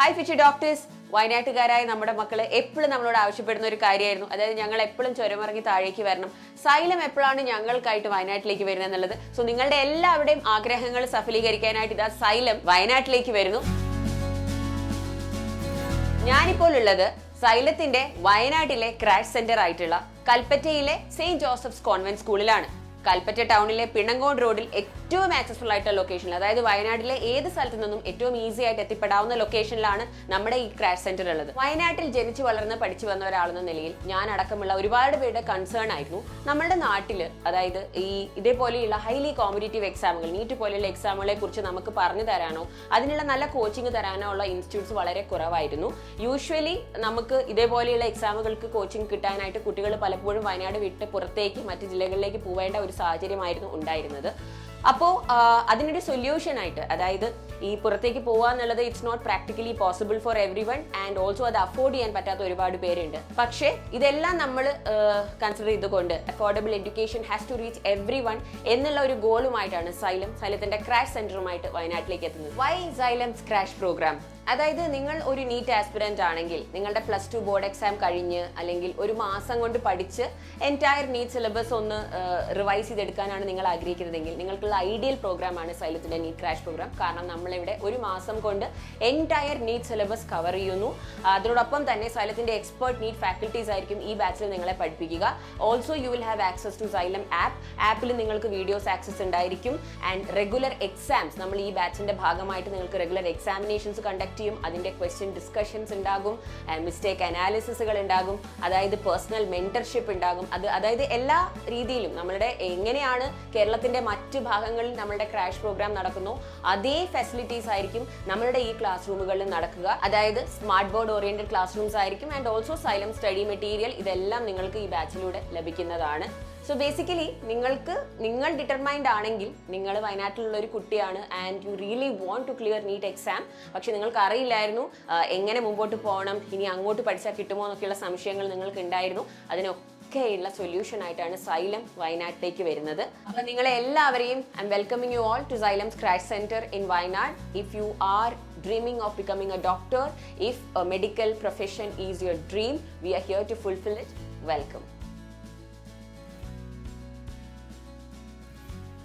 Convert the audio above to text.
Hi fishy doctors. വയനാട്ടുകാരായ നമ്മുടെ മക്കള് എപ്പോഴും നമ്മളോട് ആവശ്യപ്പെടുന്ന ഒരു കാര്യമായിരുന്നു. അതായത് ഞങ്ങൾ എപ്പോഴും ചുരമിറങ്ങി താഴേക്ക് വരണം, സൈലം എപ്പോഴാണ് ഞങ്ങൾക്കായിട്ട് വയനാട്ടിലേക്ക് വരുന്നത് എന്നുള്ളത്. സോ നിങ്ങളുടെ എല്ലാവരുടെയും ആഗ്രഹങ്ങൾ സഫലീകരിക്കാനായിട്ട് ഇതാ സൈലം വയനാട്ടിലേക്ക് വരുന്നു. ഞാനിപ്പോൾ ഉള്ളത് സൈലത്തിന്റെ വയനാട്ടിലെ ക്രാഷ് സെന്റർ ആയിട്ടുള്ള കൽപ്പറ്റയിലെ സെയിന്റ് ജോസഫ്സ് കോൺവെന്റ് സ്കൂളിലാണ്. കൽപ്പറ്റ ടൗണിലെ പിണങ്കോട് റോഡിൽ ഏറ്റവും ആക്സസ്ഫുൾ ആയിട്ടുള്ള ലൊക്കേഷനിൽ, അതായത് വയനാട്ടിലെ ഏത് സ്ഥലത്തു നിന്നും ഏറ്റവും ഈസി ആയിട്ട് എത്തിപ്പെടാവുന്ന ലൊക്കേഷനിലാണ് നമ്മുടെ ഈ ക്രാഷ് സെന്റർ ഉള്ളത്. വയനാട്ടിൽ ജനിച്ചു വളർന്ന് പഠിച്ചു വന്ന ഒരാളെന്ന നിലയിൽ ഞാൻ അടക്കമുള്ള ഒരുപാട് പേരുടെ കൺസേൺ ആയിരുന്നു നമ്മുടെ നാട്ടിൽ, അതായത് ഇതേപോലെയുള്ള ഹൈലി കോമ്പറ്റീറ്റീവ് എക്സാമുകൾ, നീറ്റ് പോലെയുള്ള എക്സാമുകളെ കുറിച്ച് നമുക്ക് പറഞ്ഞു തരാനോ അതിനുള്ള നല്ല കോച്ചിങ് തരാനോ ഉള്ള ഇൻസ്റ്റിറ്റ്യൂട്ട്സ് വളരെ കുറവായിരുന്നു. യൂഷ്വലി നമുക്ക് ഇതേപോലെയുള്ള എക്സാമുകൾക്ക് കോച്ചിങ് കിട്ടാനായിട്ട് കുട്ടികൾ പലപ്പോഴും വയനാട് വിട്ട് പുറത്തേക്ക് മറ്റ് ജില്ലകളിലേക്ക് പോവേണ്ട ഒരു സാഹചര്യമായിരുന്നു ഉണ്ടായിരുന്നത്. അപ്പോൾ അതിനൊരു സൊല്യൂഷൻ ആയിട്ട്, അതായത് ഈ പുറത്തേക്ക് പോവാന്നുള്ളത് it's not practically possible for everyone and also അത് അഫോർഡ് ചെയ്യാൻ പറ്റാത്ത ഒരുപാട് പേരുണ്ട്. പക്ഷേ ഇതെല്ലാം നമ്മൾ കൺസിഡർ ചെയ്തുകൊണ്ട് affordable education has to reach everyone എന്നുള്ള ഒരു ഗോളുമായിട്ടാണ് സൈലത്തിന്റെ ക്രാഷ് സെന്ററുമായിട്ട് വയനാട്ടിലേക്ക് എത്തുന്നത്. Why Xylem's crash program? അതായത് നിങ്ങൾ ഒരു നീറ്റ് ആസ്പിറന്റ് ആണെങ്കിൽ നിങ്ങളുടെ +2 ബോർഡ് എക്സാം കഴിഞ്ഞ് അല്ലെങ്കിൽ ഒരു മാസം കൊണ്ട് പഠിച്ച് എൻറ്റയർ നീറ്റ് സിലബസ് ഒന്ന് റിവൈസ് ചെയ്തെടുക്കാനാണ് നിങ്ങൾ ആഗ്രഹിക്കുന്നതെങ്കിൽ നിങ്ങൾക്കുള്ള ഐഡിയൽ പ്രോഗ്രാം ആണ് സൈലത്തിന്റെ നീറ്റ് ക്രാഷ് പ്രോഗ്രാം. കാരണം നമ്മളിവിടെ ഒരു മാസം കൊണ്ട് എൻറ്റയർ നീറ്റ് സിലബസ് കവർ ചെയ്യുന്നു. അതോടൊപ്പം തന്നെ സൈലത്തിന്റെ എക്സ്പേർട്ട് നീറ്റ് ഫാക്കൽറ്റീസ് ആയിരിക്കും ഈ ബാച്ചിൽ നിങ്ങളെ പഠിപ്പിക്കുക. Also you will have access to xylem ആപ്പിൽ നിങ്ങൾക്ക് വീഡിയോസ് ആക്സസ് ഉണ്ടായിരിക്കും. ആൻഡ് റെഗുലർ എക്സാംസ്, നമ്മൾ ഈ ബാച്ചിന്റെ ഭാഗമായിട്ട് നിങ്ങൾക്ക് റെഗുലർ എക്സാമിനേഷൻസ് കണ്ടക്ട് ചെയ്യും. അതിന്റെ ക്വസ്റ്റ്യൻ ഡിസ്കഷൻസ് ഉണ്ടാകും, മിസ്റ്റേക്ക് അനാലിസിസുകൾ ഉണ്ടാകും, അതായത് പേഴ്സണൽ മെന്റർഷിപ്പ് ഉണ്ടാകും. അതായത് എല്ലാ രീതിയിലും നമ്മളുടെ എങ്ങനെയാണ് കേരളത്തിന്റെ മറ്റ് ഭാഗങ്ങളിൽ നമ്മളുടെ ക്രാഷ് പ്രോഗ്രാം നടക്കുന്നു അതേ ഫെസിലിറ്റീസ് ആയിരിക്കും നമ്മളുടെ ഈ ക്ലാസ് റൂമുകളിൽ നടക്കുക. അതായത് smart board oriented classrooms ആയിരിക്കും. And also Xylem study material, ഇതെല്ലാം നിങ്ങൾക്ക് ഈ ബാച്ചിലൂടെ ലഭിക്കുന്നതാണ്. സോ ബേസിക്കലി നിങ്ങൾ ഡിറ്റർമൈൻഡ് ആണെങ്കിൽ, നിങ്ങൾ വയനാട്ടിലുള്ള ഒരു കുട്ടിയാണ് and you really want to clear NEET exam, പക്ഷെ നിങ്ങൾക്ക് അറിയില്ലായിരുന്നു എങ്ങനെ മുമ്പോട്ട് പോകണം, ഇനി അങ്ങോട്ട് പഠിച്ചാൽ കിട്ടുമോ എന്നൊക്കെയുള്ള സംശയങ്ങൾ നിങ്ങൾക്ക് ഉണ്ടായിരുന്നു. അതിനൊക്കെയുള്ള സൊല്യൂഷൻ ആയിട്ടാണ് സൈലം വയനാട്ടിലേക്ക് വരുന്നത്. അപ്പോൾ നിങ്ങളെ എല്ലാവരെയും I am welcoming you all to Xylem's crash center in Wayanad. If you are dreaming of becoming a doctor, if a medical profession is your dream, we are here to fulfill it. Welcome.